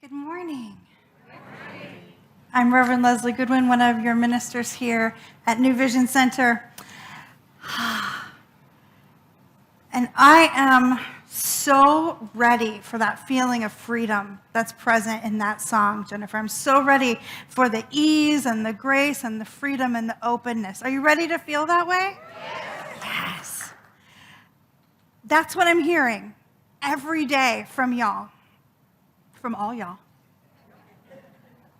Good morning. I'm Reverend Leslie Goodwin, one of your ministers here at New Vision Center. And I am so ready for that feeling of freedom that's present in that song, Jennifer. I'm so ready for the ease and the grace and the freedom and the openness. Are you ready to feel that way? Yes. That's what I'm hearing every day from y'all. From all y'all.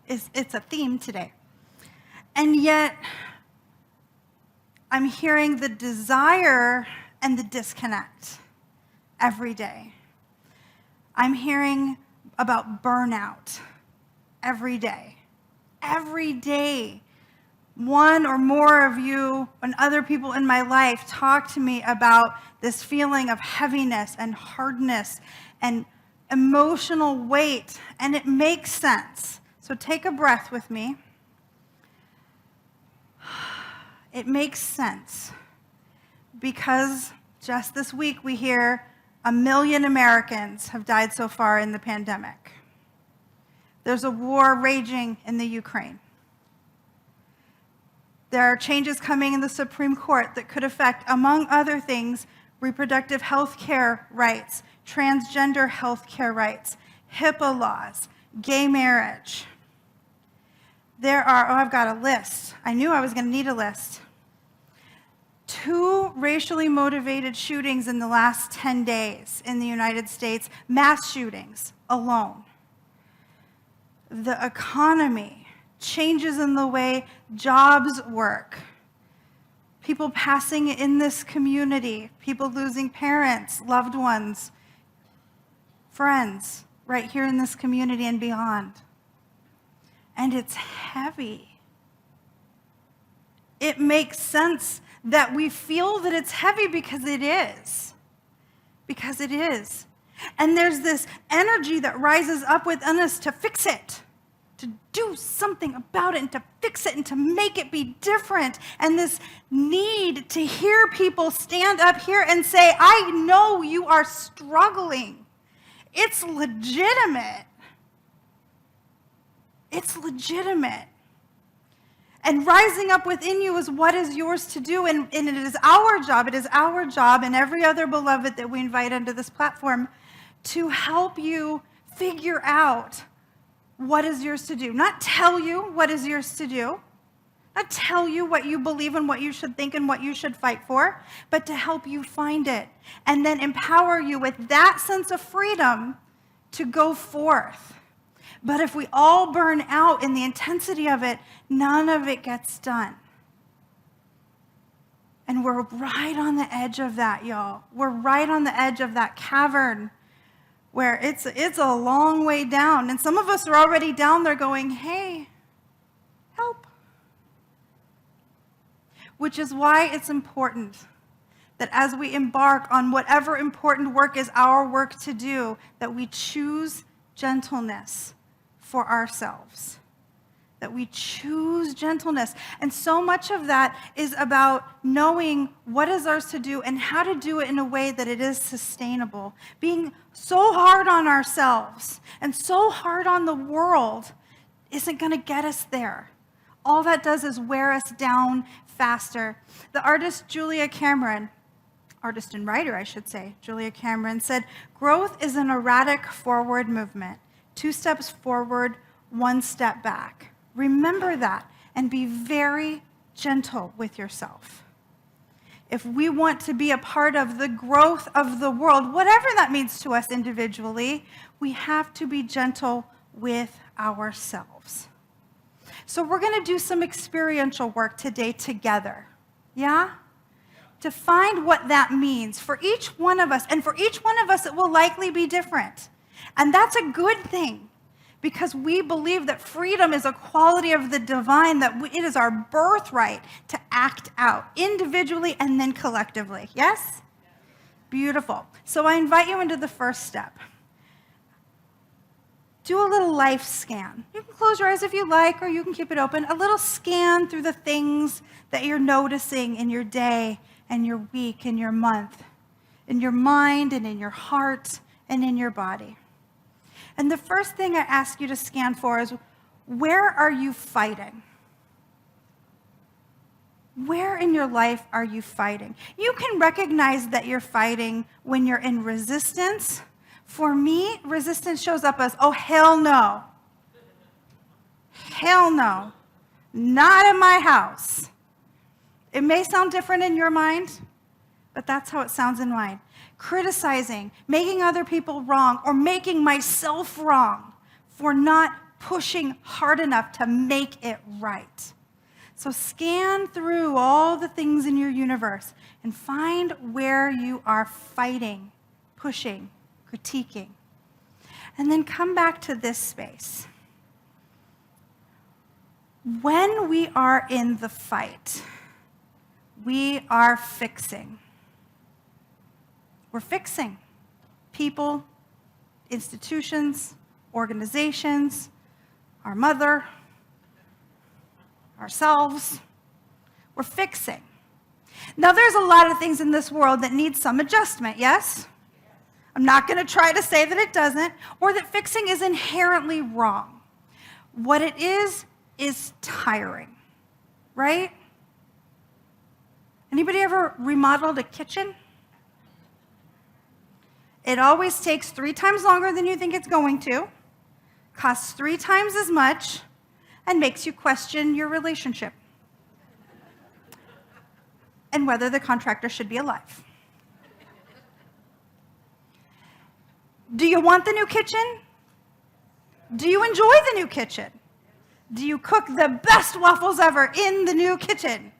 It's a theme today. And yet, I'm hearing the desire and the disconnect every day. I'm hearing about burnout every day. Every day, one or more of you and other people in my life talk to me about this feeling of heaviness and hardness and emotional weight, and it makes sense. So take a breath with me. It makes sense because just this week we hear 1 million Americans have died so far in the pandemic. There's a war raging in the Ukraine. There are changes coming in the Supreme Court that could affect, among other things, reproductive health care rights, transgender health care rights, HIPAA laws, gay marriage. I've got a list. I knew I was going to need a list. 2 racially motivated shootings in the last 10 days in the United States, mass shootings alone. The economy, changes in the way jobs work, people passing in this community, people losing parents, loved ones, friends, right here in this community and beyond. And it's heavy. It makes sense that we feel that it's heavy because it is. Because it is. And there's this energy that rises up within us to fix it, to do something about it and to fix it and to make it be different. And this need to hear people stand up here and say, I know you are struggling. It's legitimate. It's legitimate. And rising up within you is what is yours to do. And it is our job and every other beloved that we invite onto this platform to help you figure out what is yours to do. Not tell you what is yours to do. Not tell you what you believe and what you should think and what you should fight for, but to help you find it and then empower you with that sense of freedom to go forth. But if we all burn out in the intensity of it, none of it gets done. And we're right on the edge of that, y'all. We're right on the edge of that cavern where it's a long way down. And some of us are already down there going, hey, help. Which is why it's important that as we embark on whatever important work is our work to do, that we choose gentleness for ourselves. That we choose gentleness. And so much of that is about knowing what is ours to do and how to do it in a way that it is sustainable. Being so hard on ourselves and so hard on the world isn't going to get us there. All that does is wear us down faster. The artist artist and writer, I should say, Julia Cameron said, growth is an erratic forward movement. 2 steps forward, 1 step back. Remember that and be very gentle with yourself. If we want to be a part of the growth of the world, whatever that means to us individually, we have to be gentle with ourselves. So we're going to do some experiential work today together. Yeah? To find what that means for each one of us. And for each one of us, it will likely be different. And that's a good thing because we believe that freedom is a quality of the divine, that it is our birthright to act out individually and then collectively. Yes? Beautiful. So I invite you into the first step. Do a little life scan. You can close your eyes if you like, or you can keep it open. A little scan through the things that you're noticing in your day and your week and your month, in your mind and in your heart and in your body. And the first thing I ask you to scan for is, where are you fighting? Where in your life are you fighting? You can recognize that you're fighting when you're in resistance. For me, resistance shows up as, oh, hell no. Hell no. Not in my house. It may sound different in your mind, but that's how it sounds in mine. Criticizing, making other people wrong, or making myself wrong for not pushing hard enough to make it right. So scan through all the things in your universe and find where you are fighting, pushing, critiquing. And then come back to this space. When we are in the fight, we are fixing. We're fixing people, institutions, organizations, our mother, ourselves. We're fixing. Now, there's a lot of things in this world that need some adjustment, yes? I'm not going to try to say that it doesn't, or that fixing is inherently wrong. What it is tiring, right? Anybody ever remodeled a kitchen? It always takes 3 times longer than you think it's going to, costs 3 times as much, and makes you question your relationship and whether the contractor should be alive. Do you want the new kitchen? Do you enjoy the new kitchen? Do you cook the best waffles ever in the new kitchen?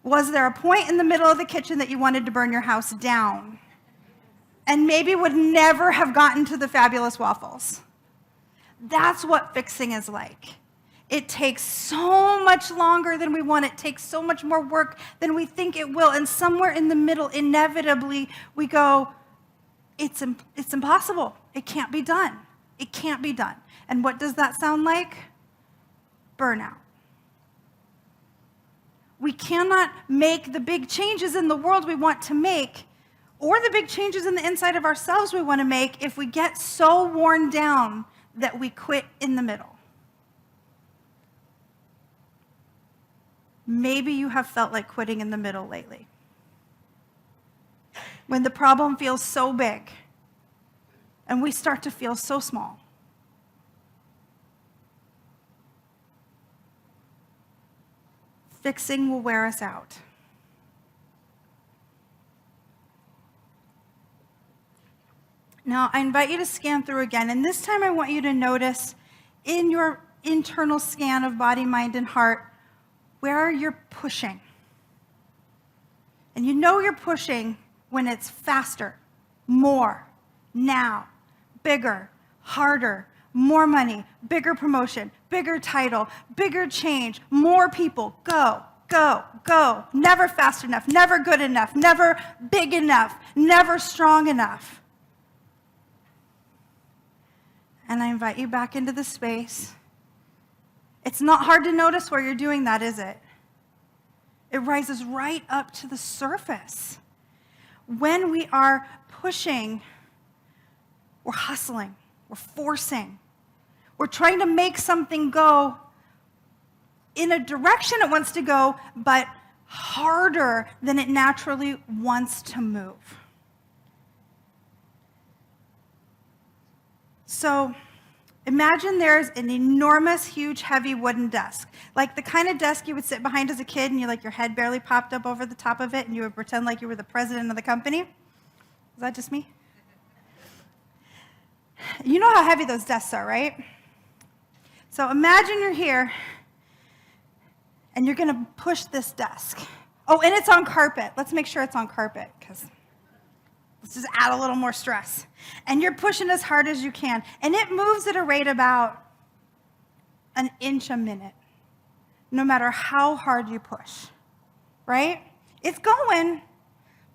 Was there a point in the middle of the kitchen that you wanted to burn your house down and maybe would never have gotten to the fabulous waffles? That's what fixing is like. It takes so much longer than we want. It takes so much more work than we think it will. And somewhere in the middle, inevitably, we go, it's impossible. It can't be done. It can't be done. And what does that sound like? Burnout. We cannot make the big changes in the world we want to make, or the big changes in the inside of ourselves we want to make, if we get so worn down that we quit in the middle. Maybe you have felt like quitting in the middle lately. When the problem feels so big and we start to feel so small. Fixing will wear us out. Now, I invite you to scan through again, and this time I want you to notice in your internal scan of body, mind, and heart where you're pushing. And you know you're pushing when it's faster, more, now, bigger, harder, more money, bigger promotion, bigger title, bigger change, more people, go, go, go. Never fast enough, never good enough, never big enough, never strong enough. And I invite you back into the space. It's not hard to notice where you're doing that, is it? It rises right up to the surface. When we are pushing, we're hustling, we're forcing, we're trying to make something go in a direction it wants to go, but harder than it naturally wants to move. So imagine there's an enormous, huge, heavy wooden desk, like the kind of desk you would sit behind as a kid and your head barely popped up over the top of it and you would pretend like you were the president of the company. Is that just me? You know how heavy those desks are, right? So imagine you're here and you're going to push this desk. Oh, and it's on carpet. Let's make sure it's on carpet because let's just add a little more stress. And you're pushing as hard as you can. And it moves at a rate about an inch a minute, no matter how hard you push, right? It's going,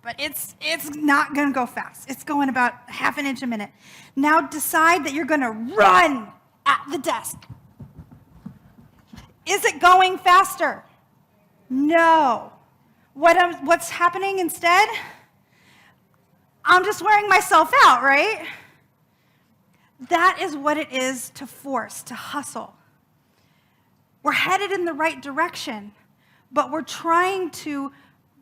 but it's not going to go fast. It's going about half an inch a minute. Now decide that you're going to run at the desk. Is it going faster? No. What's happening instead? I'm just wearing myself out, right? That is what it is to force, to hustle. We're headed in the right direction, but we're trying to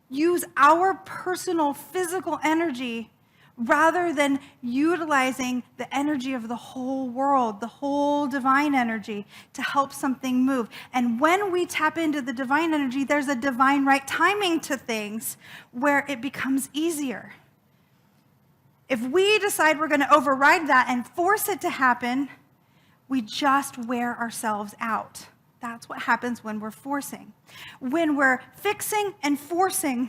use our personal physical energy rather than utilizing the energy of the whole world, the whole divine energy to help something move. And when we tap into the divine energy, there's a divine right timing to things where it becomes easier. If we decide we're going to override that and force it to happen, we just wear ourselves out. That's what happens when we're forcing. When we're fixing and forcing,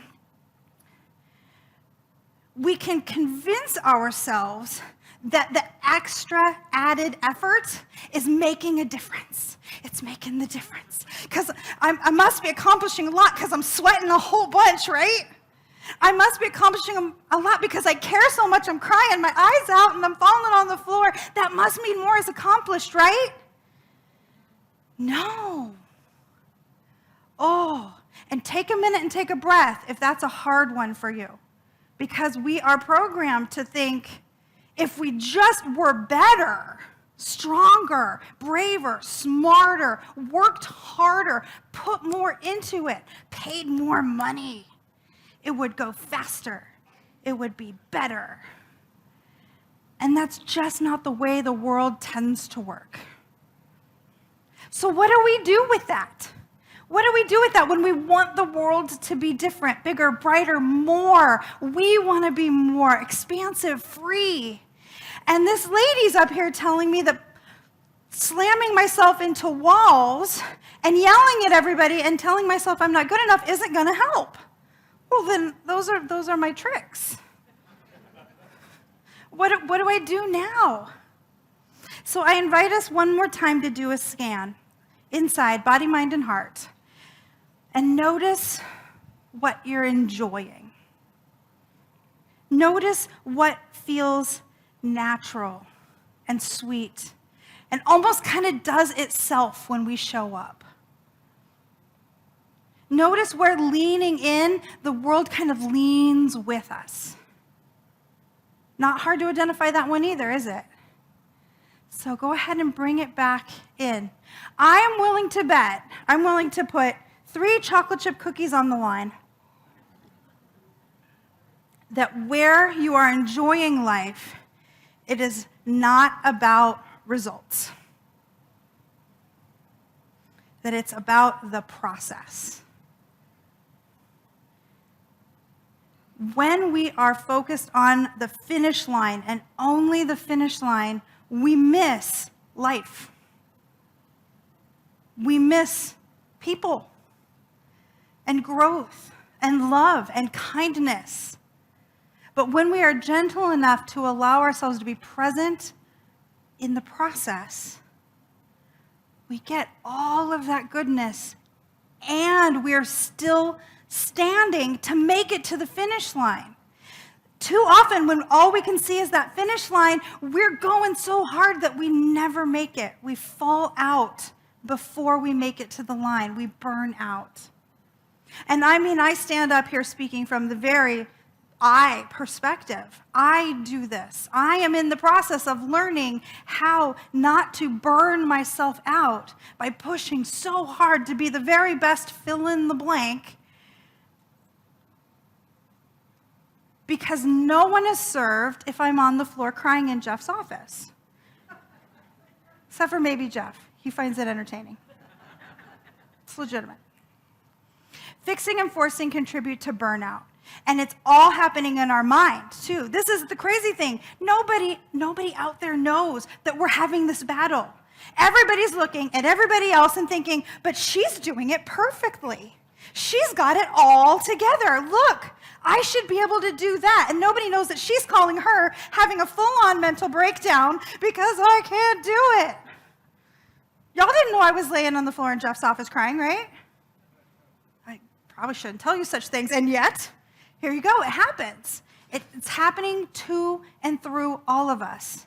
we can convince ourselves that the extra added effort is making a difference. It's making the difference. Because I must be accomplishing a lot because I'm sweating a whole bunch, right? I must be accomplishing a lot because I care so much, I'm crying my eyes out and I'm falling on the floor. That must mean more is accomplished, right? No. Oh, and take a minute and take a breath if that's a hard one for you. Because we are programmed to think if we just were better, stronger, braver, smarter, worked harder, put more into it, paid more money, it would go faster. It would be better. And that's just not the way the world tends to work. So what do we do with that? What do we do with that when we want the world to be different, bigger, brighter, more? We want to be more expansive, free. And this lady's up here telling me that slamming myself into walls and yelling at everybody and telling myself I'm not good enough isn't going to help. Well, then those are my tricks. What do I do now? So I invite us one more time to do a scan inside, body, mind, and heart. And notice what you're enjoying. Notice what feels natural and sweet and almost kind of does itself when we show up. Notice where leaning in, the world kind of leans with us. Not hard to identify that one either, is it? So go ahead and bring it back in. I am willing to bet, I'm willing to put 3 chocolate chip cookies on the line, that where you are enjoying life, it is not about results. That it's about the process. When we are focused on the finish line and only the finish line, we miss life. We miss people and growth and love and kindness. But when we are gentle enough to allow ourselves to be present in the process, we get all of that goodness and we are still standing to make it to the finish line. Too often, when all we can see is that finish line, we're going so hard that we never make it. We fall out before we make it to the line. We burn out. And I mean, I stand up here speaking from the very I perspective. I do this. I am in the process of learning how not to burn myself out by pushing so hard to be the very best fill in the blank, because no one is served if I'm on the floor crying in Jeff's office. Except for maybe Jeff. He finds it entertaining. It's legitimate. Fixing and forcing contribute to burnout. And it's all happening in our mind, too. This is the crazy thing. Nobody out there knows that we're having this battle. Everybody's looking at everybody else and thinking, but she's doing it perfectly. She's got it all together. Look, I should be able to do that. And nobody knows that she's calling her having a full-on mental breakdown because I can't do it. Y'all didn't know I was laying on the floor in Jeff's office crying, right? I probably shouldn't tell you such things, and yet, here you go, it happens. It's happening to and through all of us,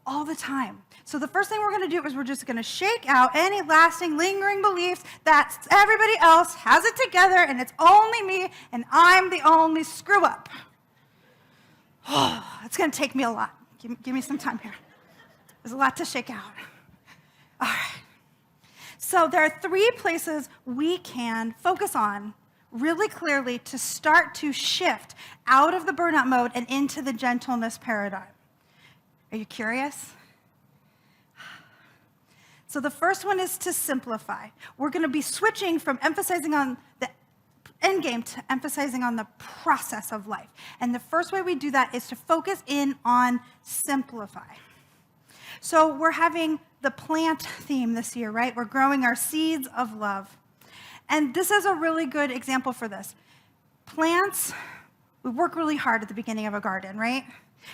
all the time. So the first thing we're going to do is we're just going to shake out any lasting, lingering beliefs that everybody else has it together and it's only me and I'm the only screw up. Oh, it's going to take me a lot. Give me some time here. There's a lot to shake out. All right. So there are 3 places we can focus on really clearly to start to shift out of the burnout mode and into the gentleness paradigm. Are you curious? So the first one is to simplify. We're going to be switching from emphasizing on the end game to emphasizing on the process of life. And the first way we do that is to focus in on simplify. So we're having the plant theme this year, right? We're growing our seeds of love. And this is a really good example for this. Plants, we work really hard at the beginning of a garden, right?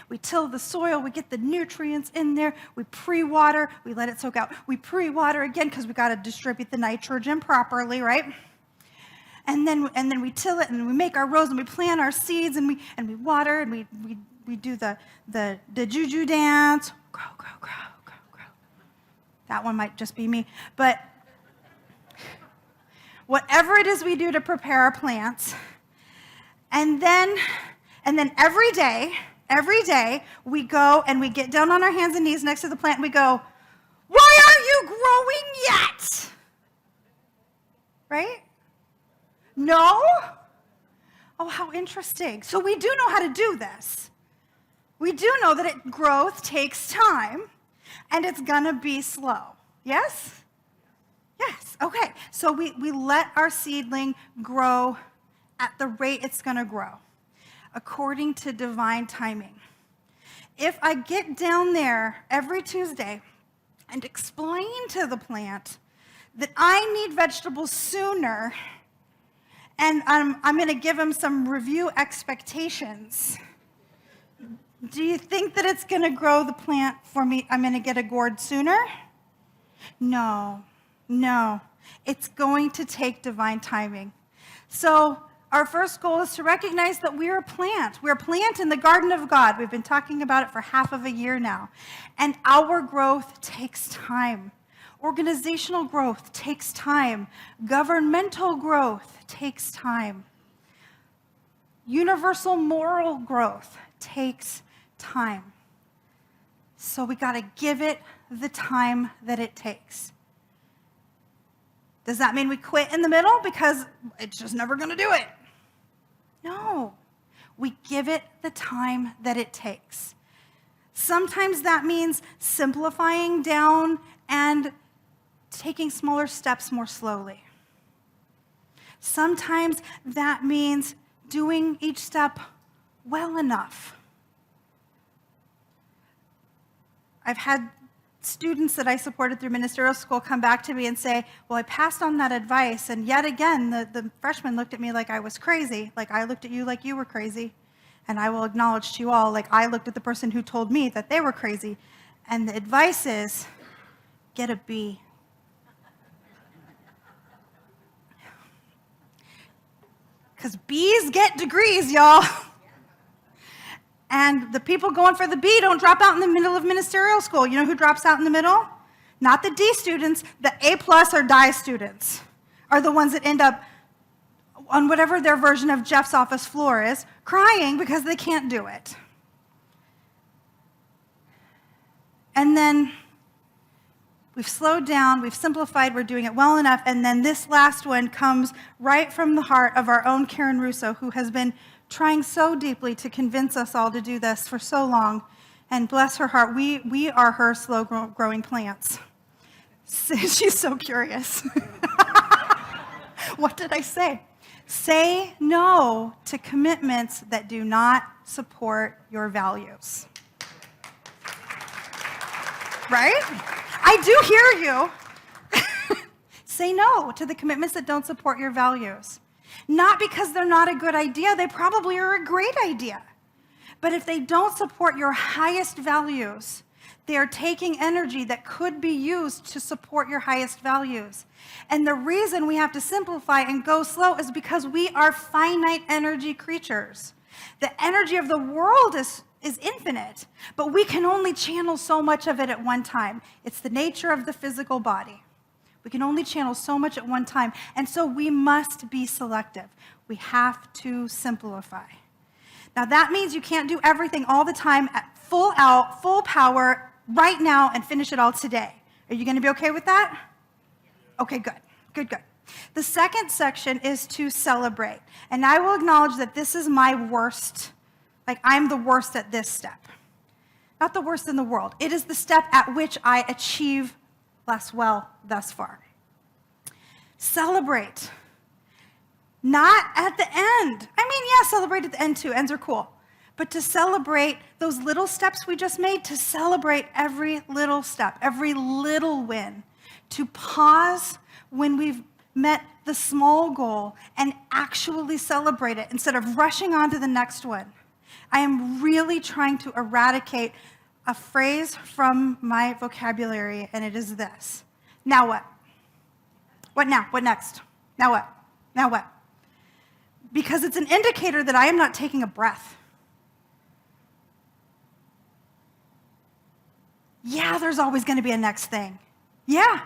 We till the soil, we get the nutrients in there, we pre-water, we let it soak out. We pre-water again because we got to distribute the nitrogen properly, right? And then we till it and we make our rows and we plant our seeds and we water and we do the juju dance. Grow, grow, grow, grow, grow. That one might just be me. But whatever it is we do to prepare our plants, and then every day we go and we get down on our hands and knees next to the plant and we go, why aren't you growing yet? Right? No? Oh, how interesting. So we do know how to do this. We do know that growth takes time and it's gonna be slow. Yes? Yes, okay. So we let our seedling grow at the rate it's gonna grow, according to divine timing. If I get down there every Tuesday and explain to the plant that I need vegetables sooner, and I'm gonna give him some review expectations, do you think that it's gonna grow the plant for me? I'm gonna get a gourd sooner? No. It's going to take divine timing. So our first goal is to recognize that we're a plant. We're a plant in the garden of God. We've been talking about it for half of a year now. And our growth takes time. Organizational growth takes time. Governmental growth takes time. Universal moral growth takes time. So we got to give it the time that it takes. Does that mean we quit in the middle because it's just never going to do it? No. We give it the time that it takes. Sometimes that means simplifying down and taking smaller steps more slowly. Sometimes that means doing each step well enough. I've had students that I supported through ministerial school come back to me and say, well, I passed on that advice, and yet again, the freshman looked at me like I was crazy, like I looked at you like you were crazy, and I will acknowledge to you all, like I looked at the person who told me that they were crazy, and the advice is, get a B. Because B's get degrees, y'all. And the people going for the B don't drop out in the middle of ministerial school. You know who drops out in the middle? Not the D students, the A+ or die students are the ones that end up on whatever their version of Jeff's office floor is, crying because they can't do it. And then we've slowed down, we've simplified, we're doing it well enough, and then this last one comes right from the heart of our own Karen Russo, who has been trying so deeply to convince us all to do this for so long. And bless her heart, we are her slow-growing plants. She's so curious. What did I say? Say no to commitments that do not support your values. Right? I do hear you. Say no to the commitments that don't support your values. Not because they're not a good idea, they probably are a great idea. But if they don't support your highest values, they are taking energy that could be used to support your highest values. And the reason we have to simplify and go slow is because we are finite energy creatures. The energy of the world is infinite, but we can only channel so much of it at one time. It's the nature of the physical body. We can only channel so much at one time, and so we must be selective. We have to simplify. Now that means you can't do everything all the time at full out, full power, right now and finish it all today. Are you going to be okay with that? Okay, good, good, good. The second section is to celebrate. And I will acknowledge that this is my worst, like I'm the worst at this step. Not the worst in the world. It is the step at which I achieve less well thus far. Celebrate. Not at the end. I mean, yeah, celebrate at the end too. Ends are cool. But to celebrate those little steps we just made, to celebrate every little step, every little win. To pause when we've met the small goal and actually celebrate it instead of rushing on to the next one. I am really trying to eradicate a phrase from my vocabulary, and it is this. Now what? What now? What next? Now what? Now what? Because it's an indicator that I am not taking a breath. Yeah, there's always going to be a next thing. Yeah.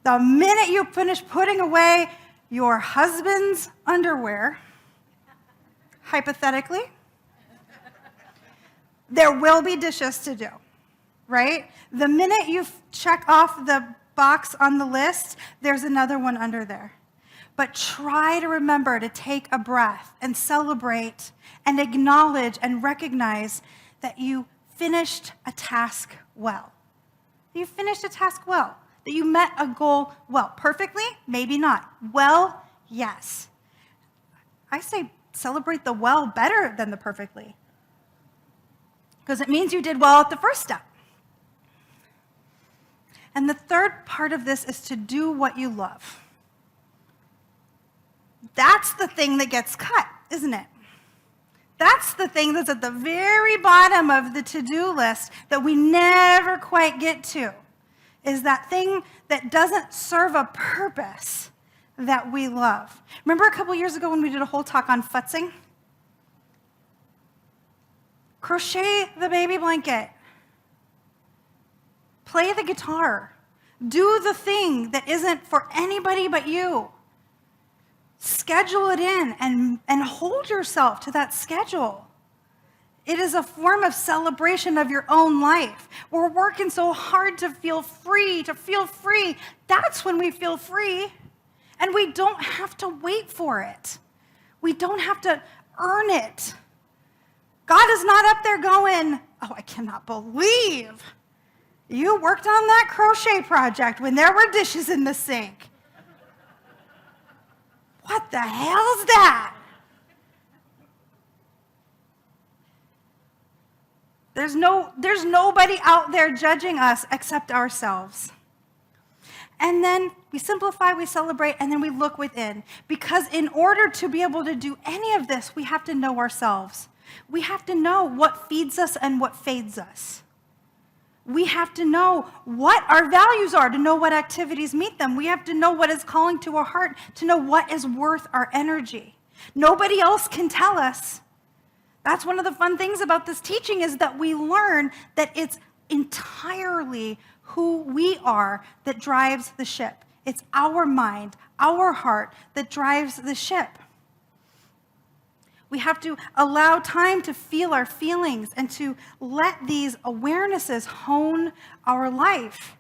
The minute you finish putting away your husband's underwear, hypothetically, there will be dishes to do, right? The minute you check off the box on the list, there's another one under there. But try to remember to take a breath and celebrate and acknowledge and recognize that you finished a task well. You finished a task well. That you met a goal well. Perfectly? Maybe not. Well, yes. I say celebrate the well better than the perfectly. Because it means you did well at the first step. And the third part of this is to do what you love. That's the thing that gets cut, isn't it? That's the thing that's at the very bottom of the to-do list that we never quite get to, is that thing that doesn't serve a purpose that we love. Remember a couple years ago when we did a whole talk on futzing? Crochet the baby blanket. Play the guitar. Do the thing that isn't for anybody but you. Schedule it in and hold yourself to that schedule. It is a form of celebration of your own life. We're working so hard to feel free, to feel free. That's when we feel free. And we don't have to wait for it. We don't have to earn it. God is not up there going, oh, I cannot believe you worked on that crochet project when there were dishes in the sink. What the hell's that? There's nobody out there judging us except ourselves. And then we simplify, we celebrate, and then we look within. Because in order to be able to do any of this, we have to know ourselves. We have to know what feeds us and what fades us. We have to know what our values are to know what activities meet them. We have to know what is calling to our heart to know what is worth our energy. Nobody else can tell us. That's one of the fun things about this teaching is that we learn that it's entirely who we are that drives the ship. It's our mind, our heart that drives the ship. We have to allow time to feel our feelings and to let these awarenesses hone our life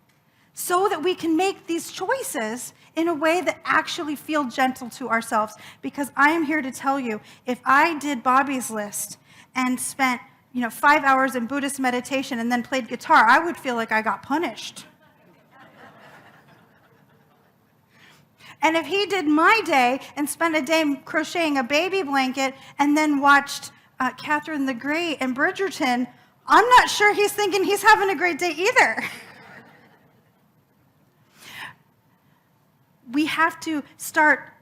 so that we can make these choices in a way that actually feel gentle to ourselves. Because I am here to tell you, if I did Bobby's list and spent 5 hours in Buddhist meditation and then played guitar, I would feel like I got punished. And if he did my day and spent a day crocheting a baby blanket and then watched Catherine the Great and Bridgerton, I'm not sure he's thinking he's having a great day either. We have to start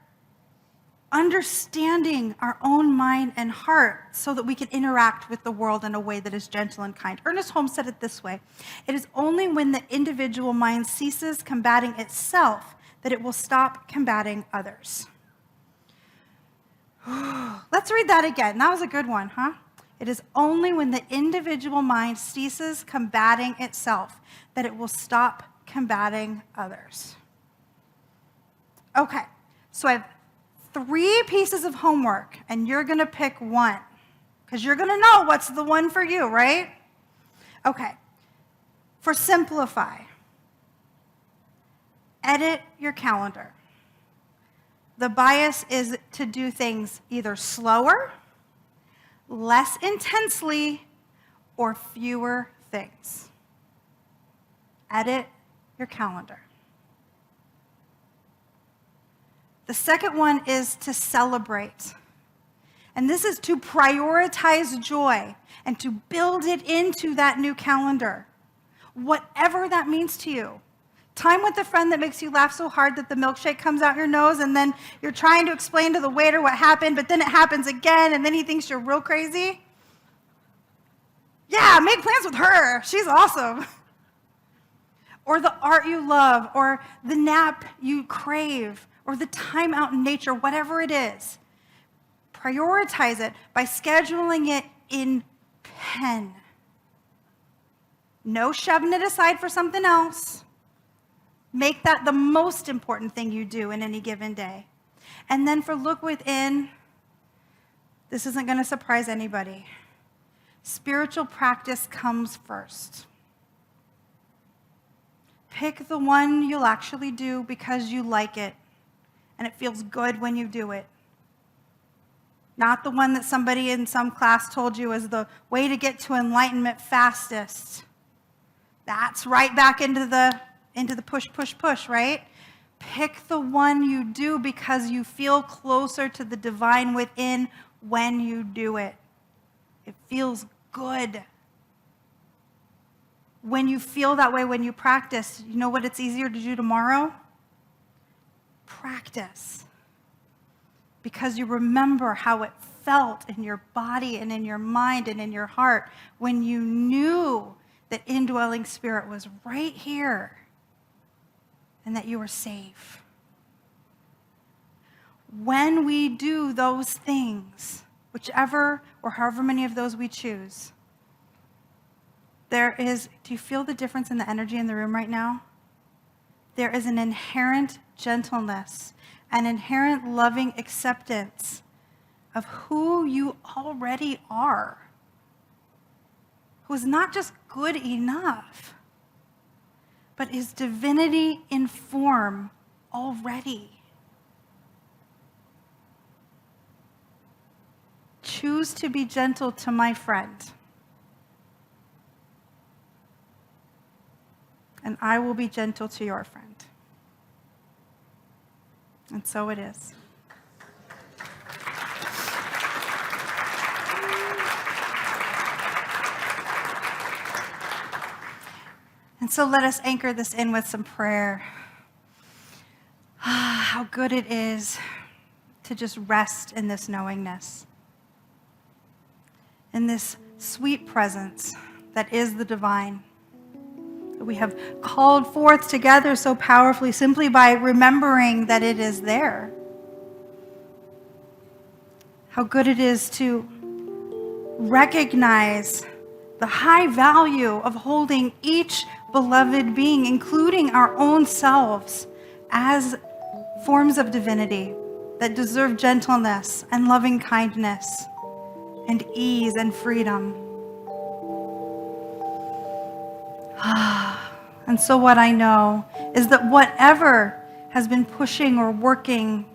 understanding our own mind and heart so that we can interact with the world in a way that is gentle and kind. Ernest Holmes said it this way: it is only when the individual mind ceases combating itself that it will stop combating others. Let's read that again. That was a good one, huh? It is only when the individual mind ceases combating itself that it will stop combating others. Okay, so I have 3 pieces of homework, and you're going to pick one, because you're going to know what's the one for you, right? Okay. For simplify, edit your calendar. The bias is to do things either slower, less intensely, or fewer things. Edit your calendar. The second one is to celebrate. And this is to prioritize joy and to build it into that new calendar, whatever that means to you. Time with a friend that makes you laugh so hard that the milkshake comes out your nose, and then you're trying to explain to the waiter what happened, but then it happens again, and then he thinks you're real crazy. Yeah, make plans with her. She's awesome. Or the art you love, or the nap you crave, or the time out in nature, whatever it is. Prioritize it by scheduling it in pen. No shoving it aside for something else. Make that the most important thing you do in any given day. And then for look within, this isn't going to surprise anybody. Spiritual practice comes first. Pick the one you'll actually do because you like it and it feels good when you do it. Not the one that somebody in some class told you is the way to get to enlightenment fastest. That's right back into the push, right? Pick the one you do because you feel closer to the divine within when you do it. It feels good. When you feel that way, when you practice, you know what it's easier to do tomorrow? Practice. Because you remember how it felt in your body and in your mind and in your heart when you knew that indwelling spirit was right here and that you were safe. When we do those things, whichever or however many of those we choose, do you feel the difference in the energy in the room right now? There is an inherent gentleness, an inherent loving acceptance of who you already are, who is not just good enough, but is divinity in form already. Choose to be gentle to my friend, and I will be gentle to your friend. And so it is. And so let us anchor this in with some prayer. How good it is to just rest in this knowingness, in this sweet presence that is the divine, that we have called forth together so powerfully simply by remembering that it is there. How good it is to recognize the high value of holding each beloved being, including our own selves, as forms of divinity that deserve gentleness and loving kindness and ease and freedom. And so what I know is that whatever has been pushing or working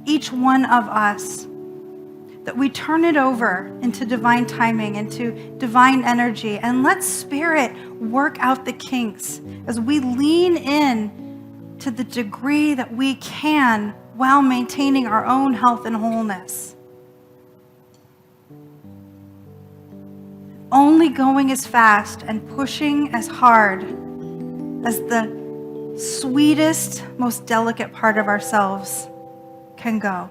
each one of us, that we turn it over into divine timing, into divine energy, and let Spirit work out the kinks as we lean in to the degree that we can while maintaining our own health and wholeness. Only going as fast and pushing as hard as the sweetest, most delicate part of ourselves can go.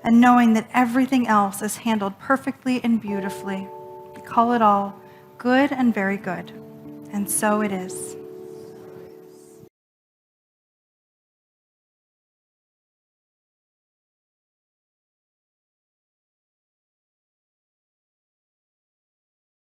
And knowing that everything else is handled perfectly and beautifully. We call it all good and very good. And so it is.